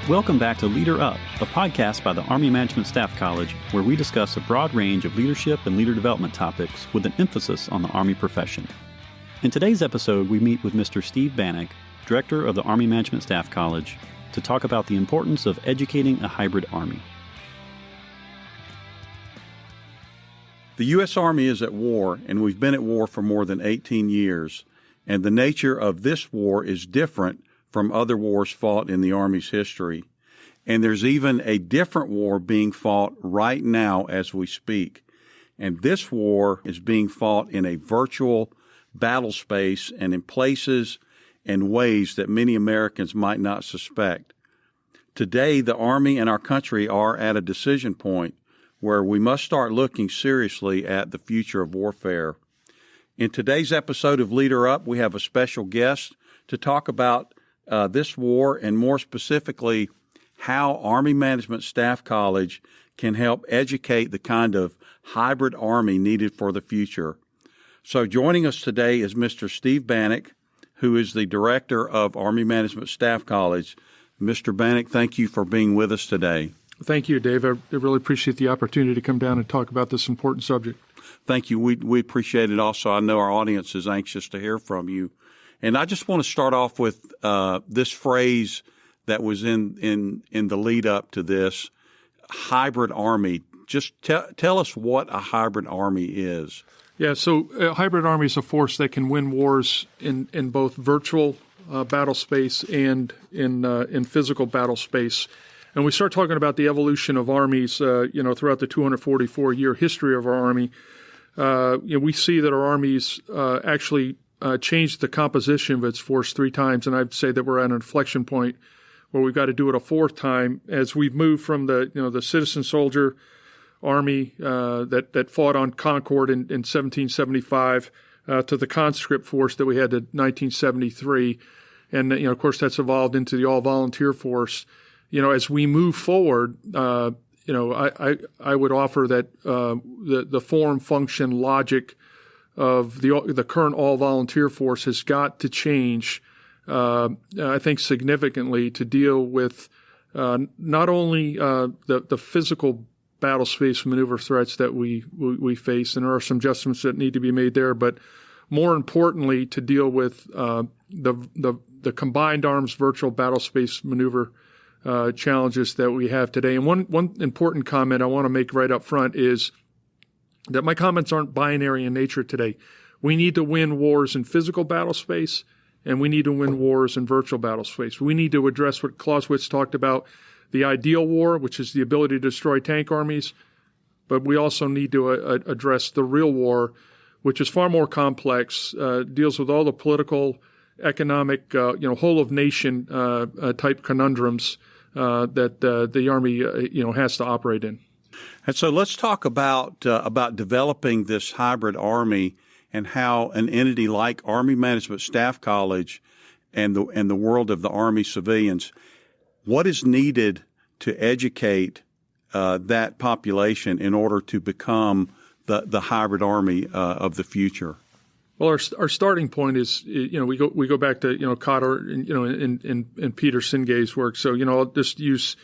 Welcome back to Leader Up, a podcast by the Army Management Staff College, where we discuss a broad range of leadership and leader development topics with an emphasis on the Army profession. In today's episode, we meet with Mr. Steve Banach, Director of the Army Management Staff College, to talk about the importance of educating a hybrid Army. The U.S. Army is at war, and we've been at war for more than 18 years, and the nature of this war is different from other wars fought in the Army's history. And there's even a different war being fought right now as we speak. And this war is being fought in a virtual battle space and in places and ways that many Americans might not suspect. Today, the Army and our country are at a decision point where we must start looking seriously at the future of warfare. In today's episode of Leader Up, we have a special guest to talk about this war, and more specifically, how Army Management Staff College can help educate the kind of hybrid Army needed for the future. So joining us today is Mr. Steve Banach, who is the Director of Army Management Staff College. Mr. Banach, thank you for being with us today. Thank you, Dave. I really appreciate the opportunity to come down and talk about this important subject. Thank you. We appreciate it also. I know our audience is anxious to hear from you. And I just want to start off with this phrase that was in the lead up to this, hybrid Army. Just tell us what a hybrid Army is. Yeah, so a hybrid Army is a force that can win wars in both virtual battle space and in physical battle space. And we start talking about the evolution of armies, throughout the 244-year history of our Army. We see that our armies actually changed the composition of its force 3 times, and I'd say that we're at an inflection point where we've got to do it a 4th time as we've moved from the citizen soldier army that fought on Concord in 1775 to the conscript force that we had in 1973, and of course that's evolved into the all-volunteer force. As we move forward, I would offer that the form, function, logic of the current all-volunteer force has got to change, I think, significantly to deal with not only the physical battle space maneuver threats that we face, and there are some adjustments that need to be made there, but more importantly, to deal with the combined arms virtual battle space maneuver challenges that we have today. And one important comment I want to make right up front is that my comments aren't binary in nature today. We need to win wars in physical battle space, and we need to win wars in virtual battle space. We need to address what Clausewitz talked about, the ideal war, which is the ability to destroy tank armies, but we also need to address the real war, which is far more complex, deals with all the political, economic, whole of nation type conundrums that the Army has to operate in. And so let's talk about developing this hybrid Army and how an entity like Army Management Staff College and the world of the Army civilians, what is needed to educate that population in order to become the hybrid Army of the future? Well, our starting point is, we go back to, Cotter and Peter Singay's work. So, I'll just use,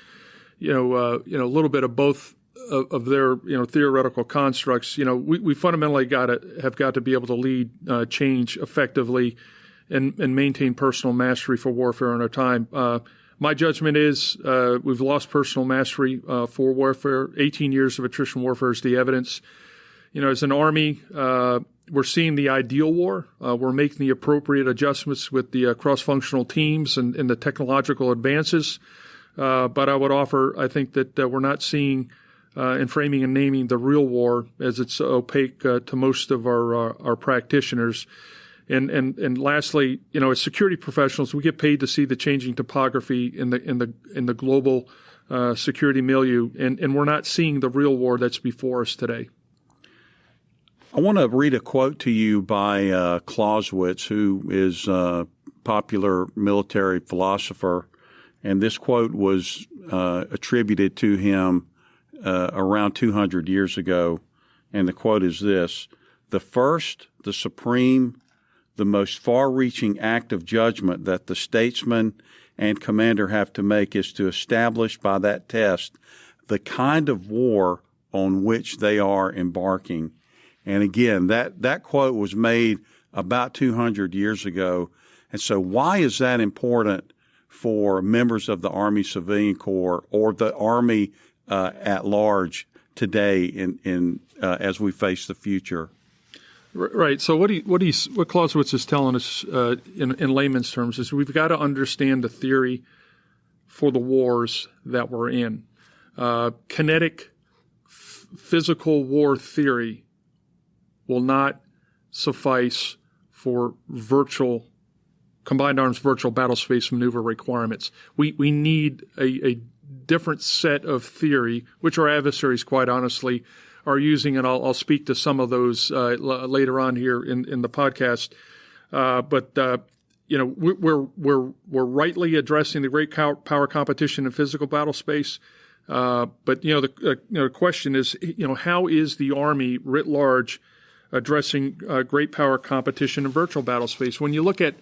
a little bit of both of their, theoretical constructs. We fundamentally have got to be able to lead change effectively and maintain personal mastery for warfare in our time. My judgment is we've lost personal mastery for warfare. 18 years of attrition warfare is the evidence. As an Army, we're seeing the ideal war. We're making the appropriate adjustments with the cross-functional teams and the technological advances. But I would offer, I think, that we're not seeing and framing and naming the real war as it's opaque to most of our practitioners. And lastly, as security professionals, we get paid to see the changing topography in the global security milieu, and we're not seeing the real war that's before us today. I want to read a quote to you by Clausewitz, who is a popular military philosopher, and this quote was attributed to him around 200 years ago, and the quote is this: "The first, the supreme, the most far-reaching act of judgment that the statesman and commander have to make is to establish by that test the kind of war on which they are embarking. And again, that quote was made about 200 years ago. And so why is that important for members of the Army Civilian Corps or the Army at large today in as we face the future? Right. So what Clausewitz is telling us in layman's terms is we've got to understand the theory for the wars that we're in. Kinetic physical war theory will not suffice for combined arms virtual battle space maneuver requirements. We need a different set of theory, which our adversaries, quite honestly, are using, and I'll speak to some of those later on here in the podcast. We're rightly addressing the great power competition in physical battle space. The question is, how is the Army writ large addressing great power competition in virtual battle space? When you look at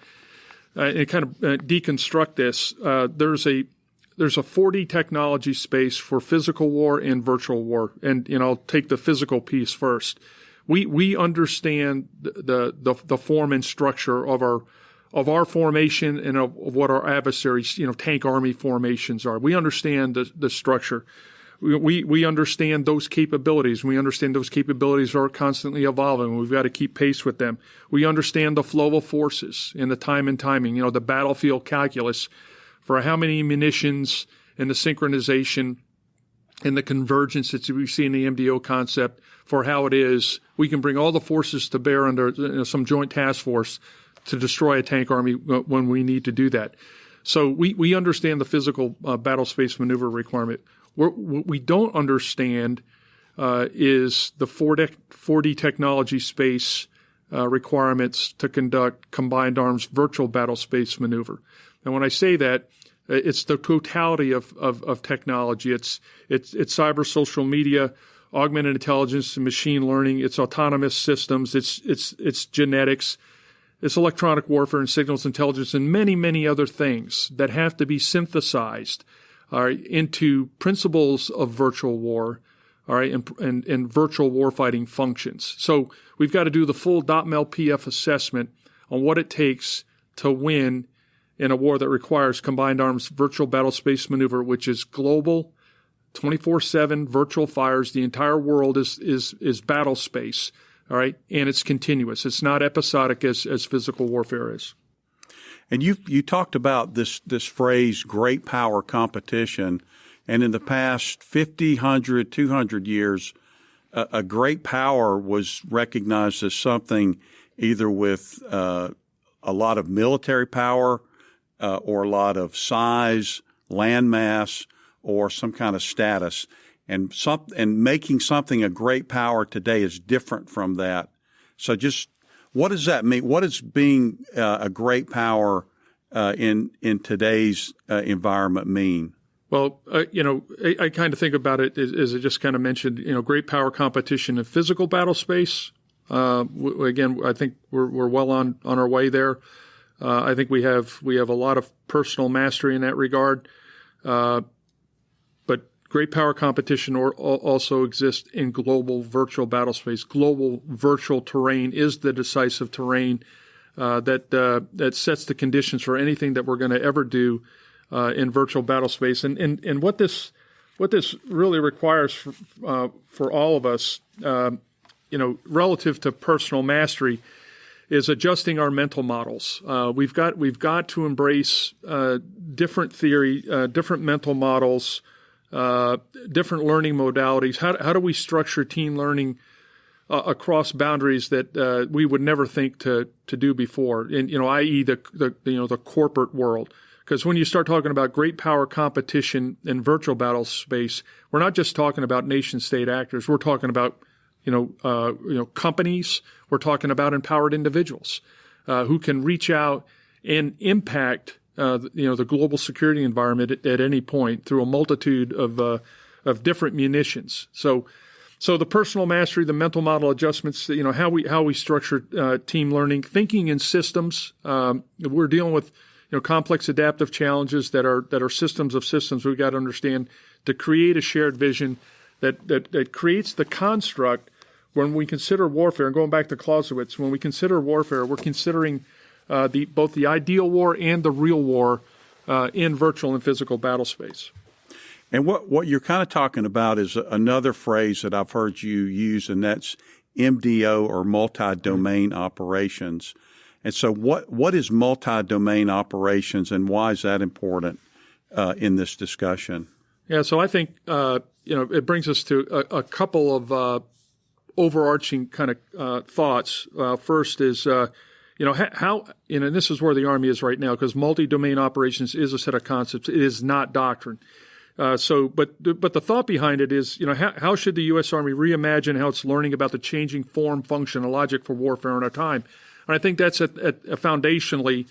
and kind of deconstruct this, there's a 4D technology space for physical war and virtual war. And, I'll take the physical piece first. We understand the form and structure of our formation and of what our adversaries, tank army formations are. We understand the structure. We understand those capabilities. We understand those capabilities are constantly evolving. We've got to keep pace with them. We understand the flow of forces and the time and timing, the battlefield calculus for how many munitions and the synchronization and the convergence that we see in the MDO concept for how it is. We can bring all the forces to bear under some joint task force to destroy a tank army when we need to do that. So we understand the physical battle space maneuver requirement. What we don't understand is the 4D technology space requirements to conduct combined arms virtual battle space maneuver. And when I say that, it's the totality of technology. It's cyber social media, augmented intelligence and machine learning. It's autonomous systems. It's genetics. It's electronic warfare and signals intelligence and many, many other things that have to be synthesized into principles of virtual war, and virtual warfighting functions. So we've got to do the full .mel-PF assessment on what it takes to win in a war that requires combined arms virtual battle space maneuver, which is global, 24/7 virtual fires. The entire world is battle space, and it's continuous. It's not episodic as physical warfare is. And you talked about this phrase, great power competition, and in the past 50, 100, 200 years, a great power was recognized as something either with a lot of military power or a lot of size, land mass, or some kind of status. And making something a great power today is different from that. So just what does that mean? What does being a great power in today's environment mean? Well, I kind of think about it as I just kind of mentioned, great power competition in physical battle space. Again, I think we're well on our way there. I think we have a lot of personal mastery in that regard. But great power competition also exists in global virtual battle space. Global virtual terrain is the decisive terrain that sets the conditions for anything that we're going to ever do in virtual battle space. And what this really requires for all of us, relative to personal mastery, is adjusting our mental models. We've got to embrace different theory, different mental models, different learning modalities. How do we structure team learning across boundaries that we would never think to do before? And i.e. the corporate world. Because when you start talking about great power competition in virtual battle space, we're not just talking about nation-state actors. We're talking about companies. We're talking about empowered individuals who can reach out and impact the global security environment at any point through a multitude of different munitions. So the personal mastery, the mental model adjustments, how we structure team learning, thinking in systems. We're dealing with complex adaptive challenges that are systems of systems. We've got to understand to create a shared vision that creates the construct. When we consider warfare, and going back to Clausewitz, when we consider warfare, we're considering both the ideal war and the real war in virtual and physical battle space. And what you're kind of talking about is another phrase that I've heard you use, and that's MDO, or multi-domain operations. And so what is multi-domain operations, and why is that important in this discussion? Yeah, so I think it brings us to a couple of overarching kind of thoughts. First is how and this is where the Army is right now, because multi-domain operations is a set of concepts. It is not doctrine. But the thought behind it is, how should the U.S. Army reimagine how it's learning about the changing form, function, and logic for warfare in our time? And I think that's foundationally,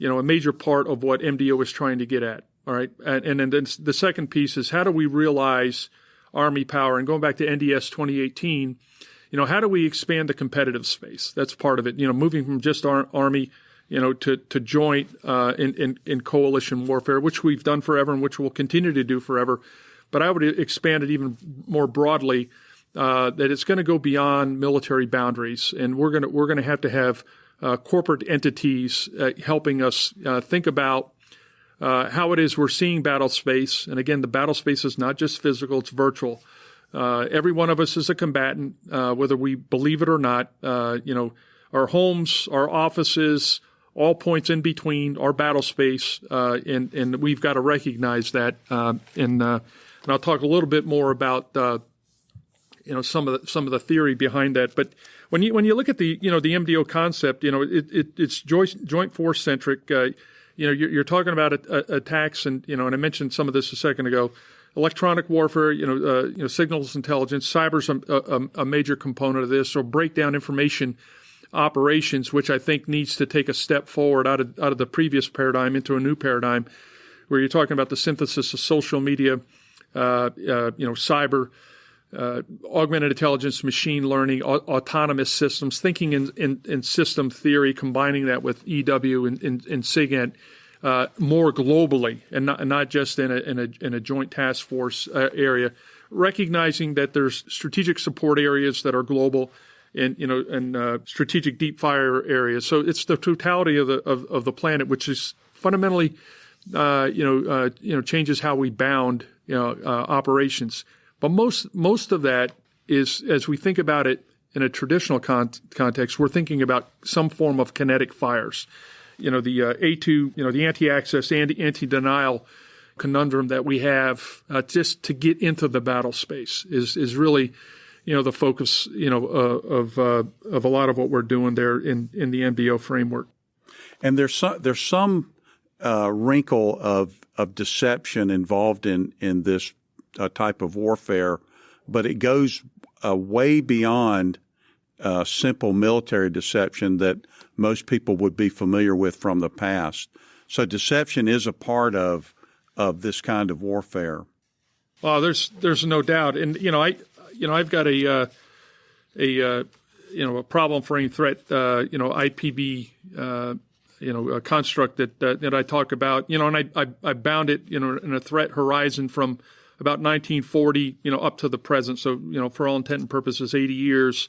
a major part of what MDO is trying to get at. All right, and then the second piece is, how do we realize Army power? And going back to NDS 2018, how do we expand the competitive space? That's part of it. Moving from just Army, to joint in coalition warfare, which we've done forever and which we'll continue to do forever. But I would expand it even more broadly, that it's going to go beyond military boundaries, and we're going to have corporate entities helping us think about how it is we're seeing battle space. And again, the battle space is not just physical; it's virtual. Every one of us is a combatant, whether we believe it or not. Our homes, our offices, all points in between our battle space, and we've got to recognize that. And I'll talk a little bit more about some of the theory behind that. But when you look at the MDO concept, it's joint force centric. You're talking about attacks, and I mentioned some of this a second ago. Electronic warfare, signals intelligence, cyber's a major component of this. So break down information operations, which I think needs to take a step forward out of the previous paradigm into a new paradigm, where you're talking about the synthesis of social media, cyber, augmented intelligence, machine learning, autonomous systems, thinking in system theory, combining that with EW and SIGINT more globally, and not just in a joint task force area, recognizing that there's strategic support areas that are global, and strategic deep fire areas. So it's the totality of the planet, which is fundamentally, changes how we bound, operations. But most of that is, as we think about it in a traditional context, we're thinking about some form of kinetic fires. The A2, the anti-access and anti-denial conundrum that we have just to get into the battle space is really, the focus, of a lot of what we're doing there in the MDO framework. And there's some wrinkle of deception involved in this type of warfare, but it goes way beyond simple military deception that most people would be familiar with from the past. So deception is a part of this kind of warfare. Well, there's no doubt, and I've got a problem frame threat, IPB, a construct that I talk about, and I bound it, in a threat horizon from about 1940, up to the present. So, for all intent and purposes, 80 years.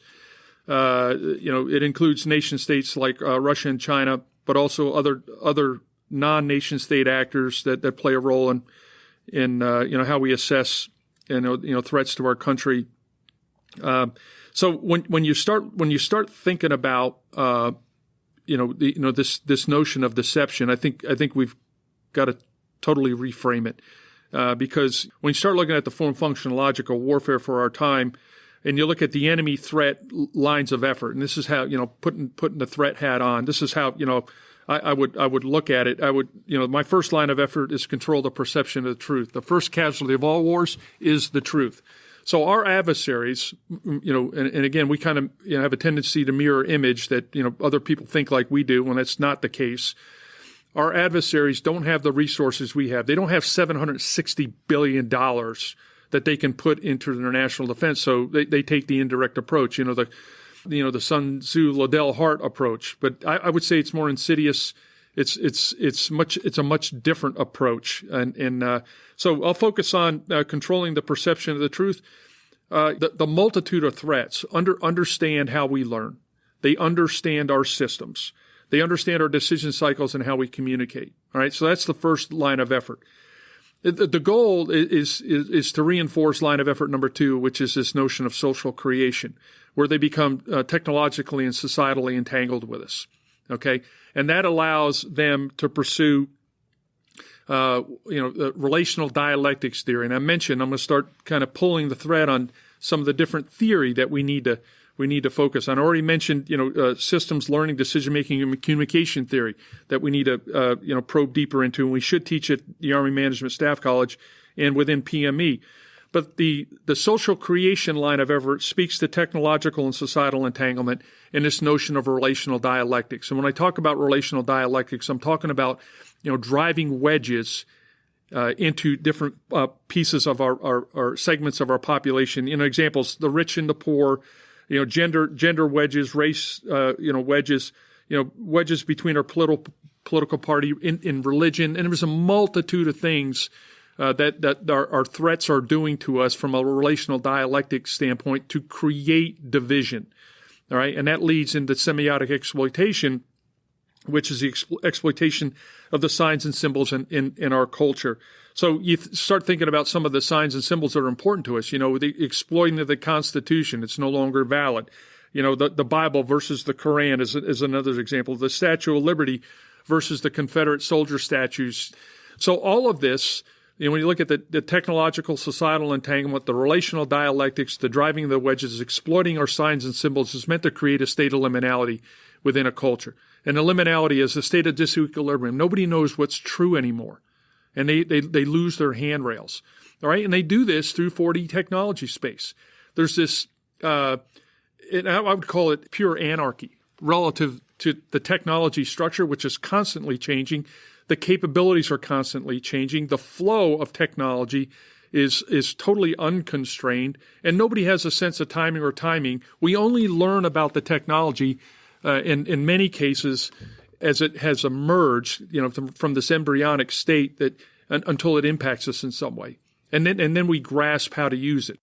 It includes nation states like Russia and China, but also other non-nation state actors that play a role in how we assess threats to our country. So when you start thinking about this notion of deception, I think we've got to totally reframe it, because when you start looking at the form, function, logical warfare for our time, and you look at the enemy threat lines of effort, and this is how putting the threat hat on. This is how I would look at it. My first line of effort is control the perception of the truth. The first casualty of all wars is the truth. So our adversaries, and again, we kind of have a tendency to mirror image that other people think like we do when that's not the case. Our adversaries don't have the resources we have. They don't have $760 billion that they can put into their national defense. So they take the indirect approach, the Sun Tzu Liddell Hart approach. But I would say it's more insidious It's a much different approach. So I'll focus on controlling the perception of the truth. The multitude of threats understand how we learn. They understand our systems. They understand our decision cycles and how we communicate. All right. So that's the first line of effort. The goal is to reinforce line of effort number 2, which is this notion of social creation, where they become technologically and societally entangled with us. Okay. And that allows them to pursue, the relational dialectics theory. And I mentioned I'm going to start kind of pulling the thread on some of the different theory that we need to focus on. I already mentioned, systems learning, decision making, and communication theory that we need to, probe deeper into, and we should teach at the Army Management Staff College and within PME. But the social creation line of effort speaks to technological and societal entanglement and this notion of relational dialectics. And when I talk about relational dialectics, I'm talking about, driving wedges into different pieces of our segments of our population. Examples: the rich and the poor, gender wedges, race, wedges, wedges between our political party, in religion, and there's a multitude of things that our threats are doing to us from a relational dialectic standpoint to create division. All right, and that leads into semiotic exploitation, which is the exploitation of the signs and symbols in our culture. So you start thinking about some of the signs and symbols that are important to us. The exploiting of the Constitution, it's no longer valid. The Bible versus the Quran is another example. The Statue of Liberty versus the Confederate soldier statues. So all of this, when you look at the technological, societal entanglement, the relational dialectics, the driving of the wedges, exploiting our signs and symbols is meant to create a state of liminality within a culture. And the liminality is a state of disequilibrium. Nobody knows what's true anymore. And they lose their handrails. All right. And they do this through 4D technology space. There's this, I would call it pure anarchy relative to the technology structure, which is constantly changing. The capabilities are constantly changing. The flow of technology is totally unconstrained, and nobody has a sense of timing. We only learn about the technology in many cases as it has emerged, from this embryonic state that until it impacts us in some way, and then we grasp how to use it.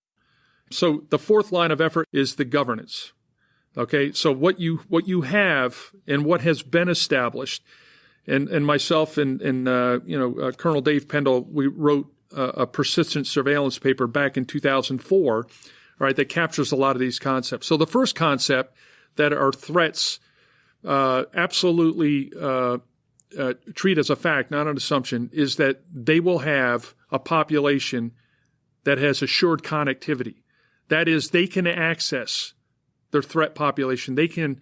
So the fourth line of effort is the governance. Okay, so what you have and what has been established, and myself and Colonel Dave Pendle, we wrote a persistent surveillance paper back in 2004, right, that captures a lot of these concepts. So the first concept that our threats absolutely treat as a fact, not an assumption, is that they will have a population that has assured connectivity. That is, they can access their threat population. They can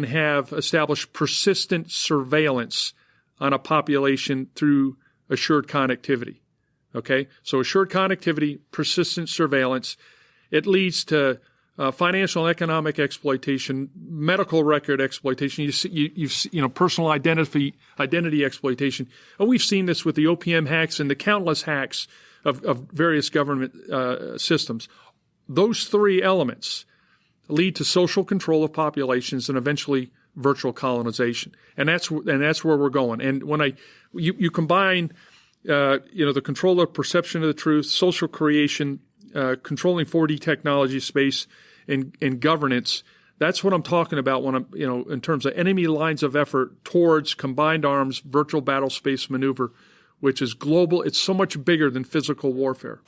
have established persistent surveillance on a population through assured connectivity. Okay, so assured connectivity, persistent surveillance. It leads to financial and economic exploitation, medical record exploitation. Personal identity exploitation. And we've seen this with the OPM hacks and the countless hacks of various government systems. Those three elements lead to social control of populations and eventually virtual colonization. And that's where we're going. And when you combine the control of perception of the truth, social creation, controlling 4D technology space, and governance, that's what I'm talking about when I'm, in terms of enemy lines of effort towards combined arms, virtual battle space maneuver, which is global. It's so much bigger than physical warfare.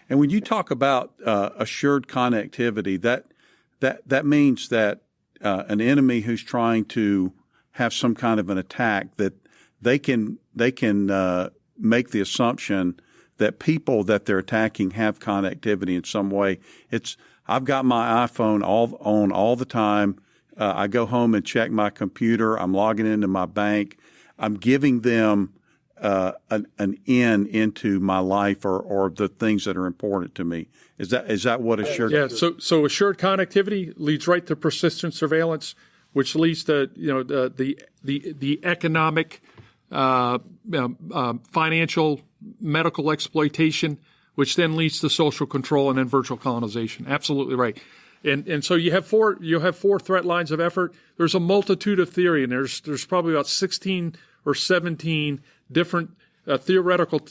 And when you talk about assured connectivity, that means that an enemy who's trying to have some kind of an attack, that they can make the assumption that people that they're attacking have connectivity in some way. I've got my iPhone on all the time. I go home and check my computer. I'm logging into my bank. I'm giving them an in into my life or the things that are important to me. Is that what assured? Yeah. So assured connectivity leads right to persistent surveillance, which leads to the economic, financial, medical exploitation, which then leads to social control and then virtual colonization. Absolutely right. And so you have four threat lines of effort. There's a multitude of theory, and there's probably about 16 or 17 different theoretical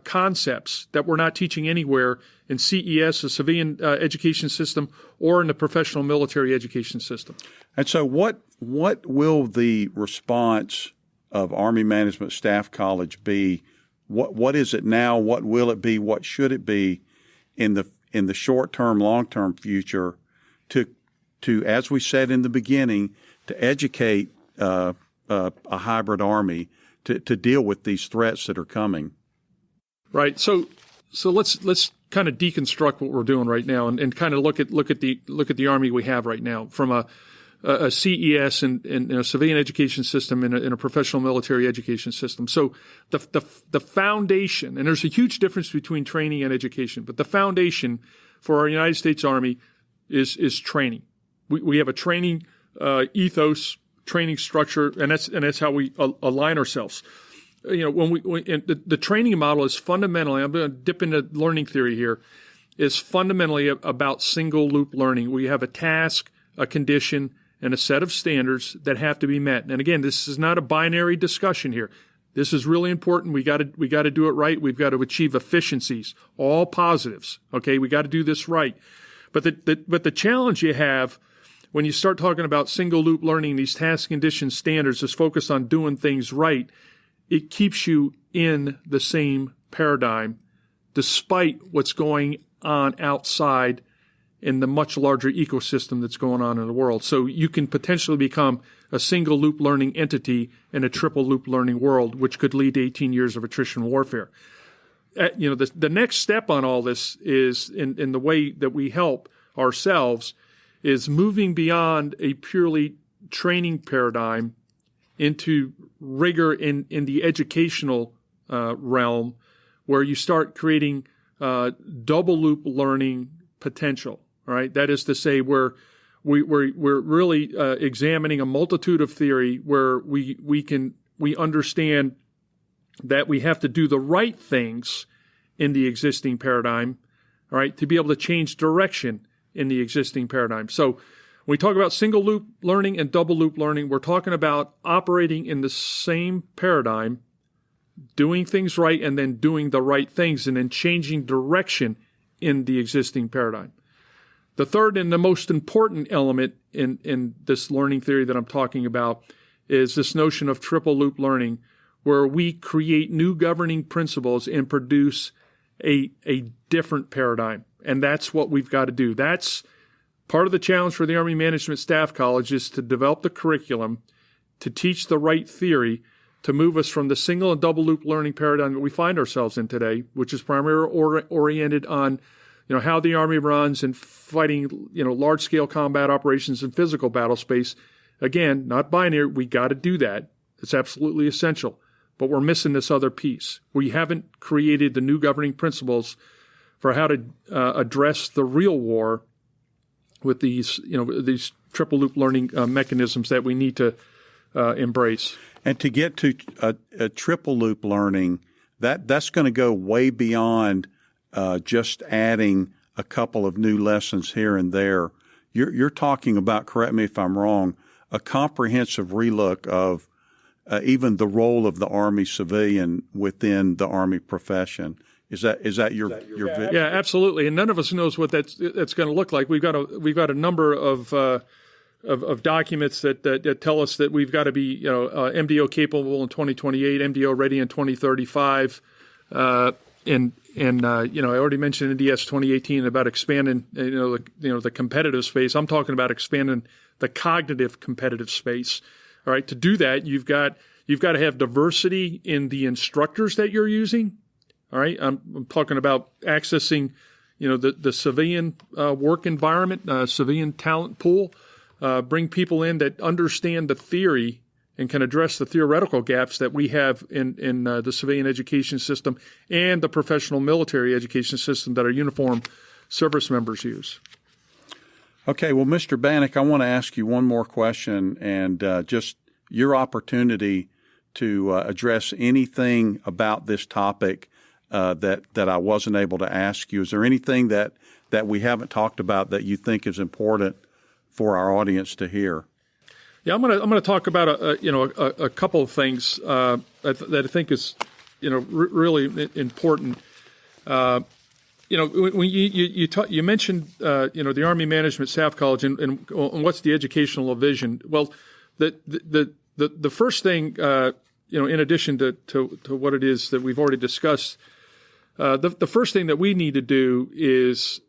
concepts that we're not teaching anywhere in CES, the civilian education system, or in the professional military education system. And so what will the response of Army Management Staff College be? What is it now? What will it be? What should it be in the short-term, long-term future to, as we said in the beginning, to educate a hybrid Army to deal with these threats that are coming? Right. So let's kind of deconstruct what we're doing right now and kind of look at the Army we have right now from a CES and a civilian education system and a professional military education system. So the foundation, and there's a huge difference between training and education, but the foundation for our United States Army is training. We have a training ethos, training structure, and that's how we align ourselves. When the training model is fundamentally, I'm going to dip into learning theory here, is fundamentally about single loop learning. We have a task, a condition, and a set of standards that have to be met. And again, this is not a binary discussion here. This is really important. We got to do it right. We've got to achieve efficiencies, all positives. Okay, we got to do this right. But the challenge you have when you start talking about single loop learning, these task, condition, standards is focused on doing things right. It keeps you in the same paradigm despite what's going on outside in the much larger ecosystem that's going on in the world. So you can potentially become a single loop learning entity in a triple loop learning world, which could lead to 18 years of attrition warfare. The next step on all this is in the way that we help ourselves is moving beyond a purely training paradigm into rigor in the educational realm, where you start creating double loop learning potential. All right, that is to say, we're really examining a multitude of theory where we understand that we have to do the right things in the existing paradigm, all right, to be able to change direction in the existing paradigm. So when we talk about single loop learning and double loop learning, we're talking about operating in the same paradigm, doing things right, and then doing the right things, and then changing direction in the existing paradigm. The third and the most important element in this learning theory that I'm talking about is this notion of triple loop learning, where we create new governing principles and produce a different paradigm. And that's what we've got to do. That's part of the challenge for the Army Management Staff College, is to develop the curriculum, to teach the right theory, to move us from the single and double loop learning paradigm that we find ourselves in today, which is primarily oriented on how the Army runs and fighting, large-scale combat operations in physical battle space. Again, not binary. We got to do that. It's absolutely essential. But we're missing this other piece. We haven't created the new governing principles for how to address the real war with these triple loop learning mechanisms that we need to embrace. And to get to a triple loop learning, that's going to go way beyond just adding a couple of new lessons here and there. You're talking about, correct me if I'm wrong, a comprehensive relook of even the role of the Army civilian within the Army profession. Is that your vision? Yeah, absolutely. And none of us knows what that's going to look like. We've got a number of documents that tell us that we've got to be MDO capable in 2028, MDO ready in 2035. I already mentioned NDS 2018 about expanding the competitive space. I'm talking about expanding the cognitive competitive space. All right, to do that, you've got to have diversity in the instructors that you're using. All right, I'm talking about accessing the civilian work environment, civilian talent pool. Bring people in that understand the theory and can address the theoretical gaps that we have in the civilian education system and the professional military education system that our uniformed service members use. Okay, well, Mr. Banach, I want to ask you one more question, and just your opportunity to address anything about this topic that I wasn't able to ask you? Is there anything that we haven't talked about that you think is important for our audience to hear? Yeah, I'm gonna talk about a couple of things that I think is really important. When you mentioned the Army Management Staff College and what's the educational vision? Well, the first thing in addition to what it is that we've already discussed, the first thing that we need to do is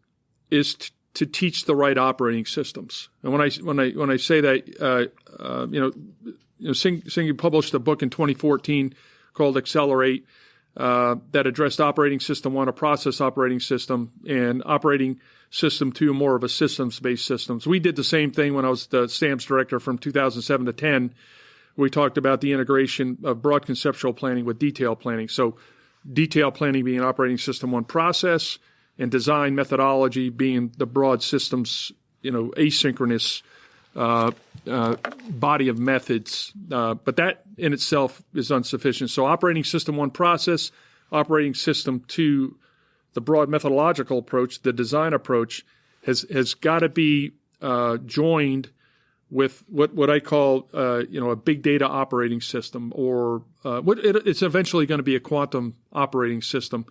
to teach the right operating systems. And when I say that, Singh published a book in 2014 called Accelerate that addressed operating system 1, a process operating system, and operating system 2, more of a systems-based systems. We did the same thing when I was the STAMPS director from 2007 to 10. We talked about the integration of broad conceptual planning with detailed planning. So detail planning being operating system 1 process, and design methodology being the broad systems, asynchronous body of methods. But that in itself is insufficient. So operating system 1 process, operating system 2, the broad methodological approach, the design approach, has got to be joined with what I call a big data operating system, or it's eventually going to be a quantum operating system.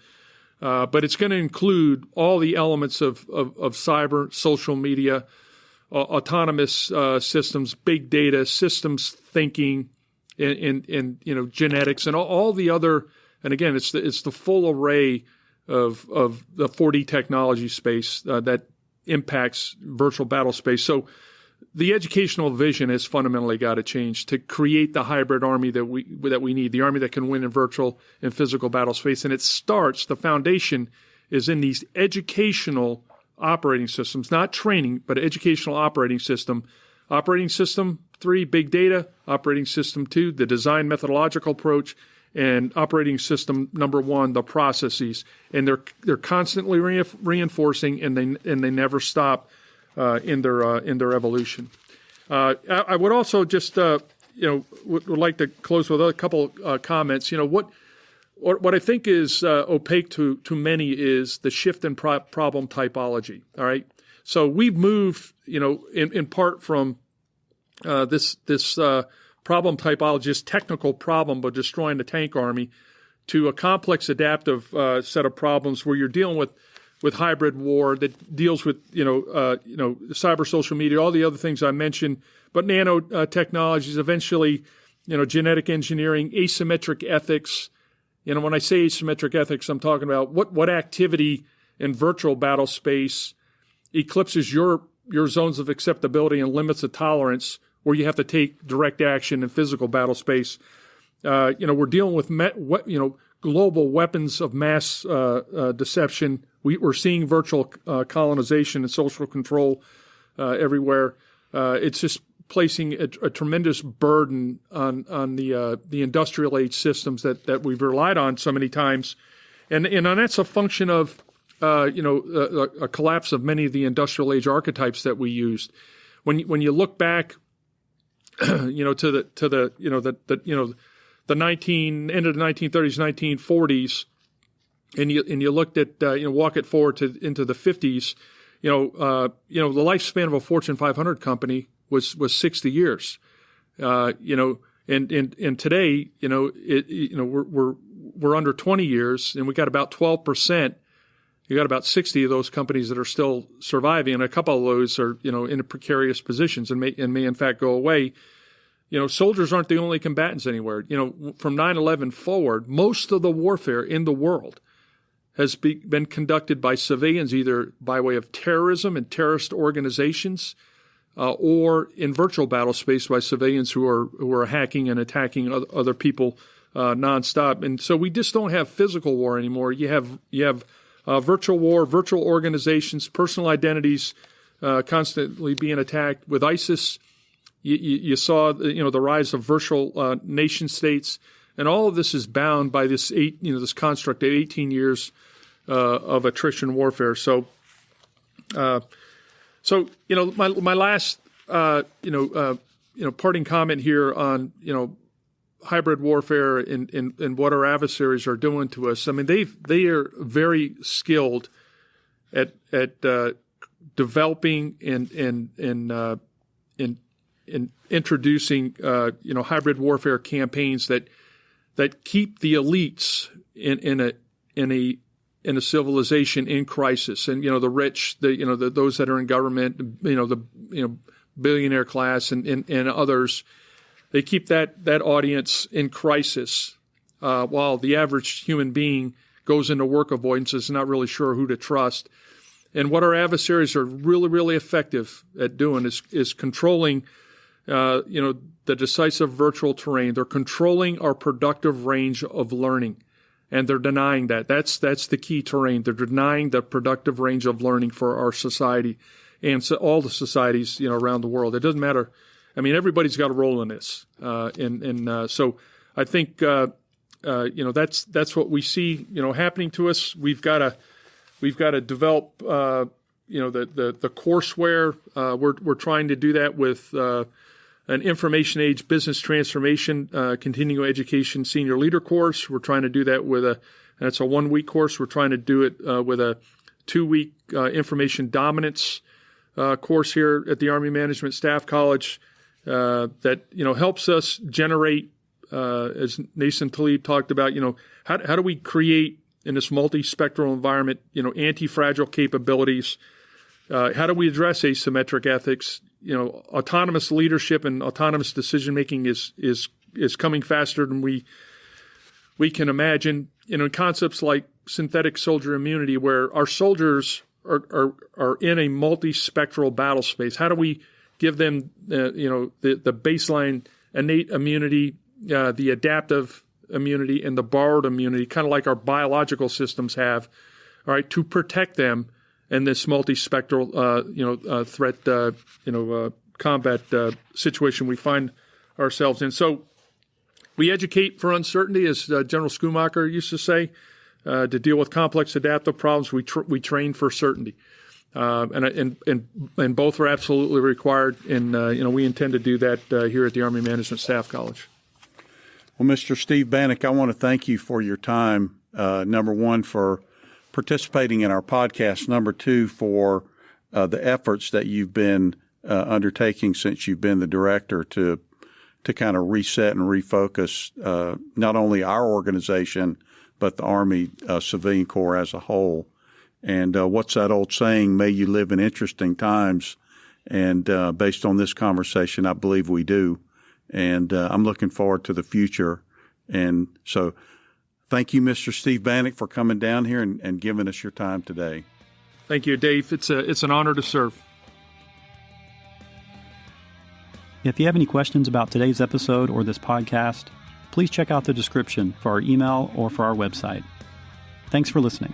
But it's going to include all the elements of cyber, social media, autonomous systems, big data, systems thinking, and genetics, and all the other. And again, it's the full array of the 4D technology space that impacts virtual battle space. So the educational vision has fundamentally got to change to create the hybrid army that we need, the army that can win in virtual and physical battle space. And it starts, the foundation is in these educational operating systems, not training, but educational operating system. Operating system 3, big data. Operating system 2, the design methodological approach. And operating system number 1, the processes. And they're constantly reinforcing, and they never stop in their evolution. I would also just would like to close with a couple comments. What I think is opaque to many is the shift in problem typology. All right, so we've moved in part from this problem typology, this technical problem of destroying the tank army, to a complex adaptive set of problems where you're dealing with hybrid war that deals with cyber, social media, all the other things I mentioned, but nanotechnologies, eventually genetic engineering, asymmetric ethics. When I say asymmetric ethics, I'm talking about what activity in virtual battle space eclipses your zones of acceptability and limits of tolerance, where you have to take direct action in physical battle space. We're dealing with global weapons of mass deception. We're seeing virtual colonization and social control everywhere. It's just placing a tremendous burden on the industrial age systems that we've relied on so many times, and that's a function of a collapse of many of the industrial age archetypes that we used. When you look back, to the end of the 1930s, 1940s, and you looked at walk it forward into the 50s, the lifespan of a Fortune 500 company was 60 years, and today we're under 20 years, and we got about 12%. You got about 60 of those companies that are still surviving, and a couple of those are in precarious positions and may in fact go away. Soldiers aren't the only combatants anywhere. From 9/11 forward, most of the warfare in the world has been conducted by civilians, either by way of terrorism and terrorist organizations, or in virtual battle space by civilians who are hacking and attacking other people nonstop. And so we just don't have physical war anymore. You have virtual war, virtual organizations, personal identities constantly being attacked. With ISIS, you saw the rise of virtual nation states, and all of this is bound by this this construct of 18 years of attrition warfare. So my last parting comment here on hybrid warfare and what our adversaries are doing to us, I mean, they are very skilled at developing and introducing hybrid warfare campaigns that keep the elites in a civilization in crisis, and the rich, those that are in government, the billionaire class and others. They keep that audience in crisis, while the average human being goes into work avoidance, is not really sure who to trust. And what our adversaries are really, really effective at doing is controlling, the decisive virtual terrain. They're controlling our productive range of learning, and they're denying that. That's the key terrain. They're denying the productive range of learning for our society, and so all the societies around the world. It doesn't matter. I mean, everybody's got a role in this, so I think that's what we see happening to us. We've got to develop the courseware. We're trying to do that with an information age business transformation continuing education senior leader course. We're trying to do that that's a 1-week course. We're trying to do it with a 2-week information dominance course here at the Army Management Staff College. That helps us generate, as Nathan Talib talked about, how do we create in this multispectral environment, anti-fragile capabilities? How do we address asymmetric ethics? Autonomous leadership and autonomous decision making is coming faster than we can imagine. Concepts like synthetic soldier immunity, where our soldiers are in a multispectral battle space. How do we give them, the baseline innate immunity, the adaptive immunity, and the borrowed immunity, kind of like our biological systems have, all right, to protect them in this multispectral, threat, combat situation we find ourselves in. So we educate for uncertainty, as General Schumacher used to say. To deal with complex adaptive problems, we train for certainty. And both are absolutely required, and we intend to do that here at the Army Management Staff College. Well, Mr. Steve Banach, I want to thank you for your time. Number one, for participating in our podcast. Number two, for the efforts that you've been undertaking since you've been the director to kind of reset and refocus not only our organization but the Army Civilian Corps as a whole. And what's that old saying, may you live in interesting times? And based on this conversation, I believe we do. And I'm looking forward to the future. And so thank you, Mr. Steve Banach, for coming down here and giving us your time today. Thank you, Dave. It's an honor to serve. If you have any questions about today's episode or this podcast, please check out the description for our email or for our website. Thanks for listening.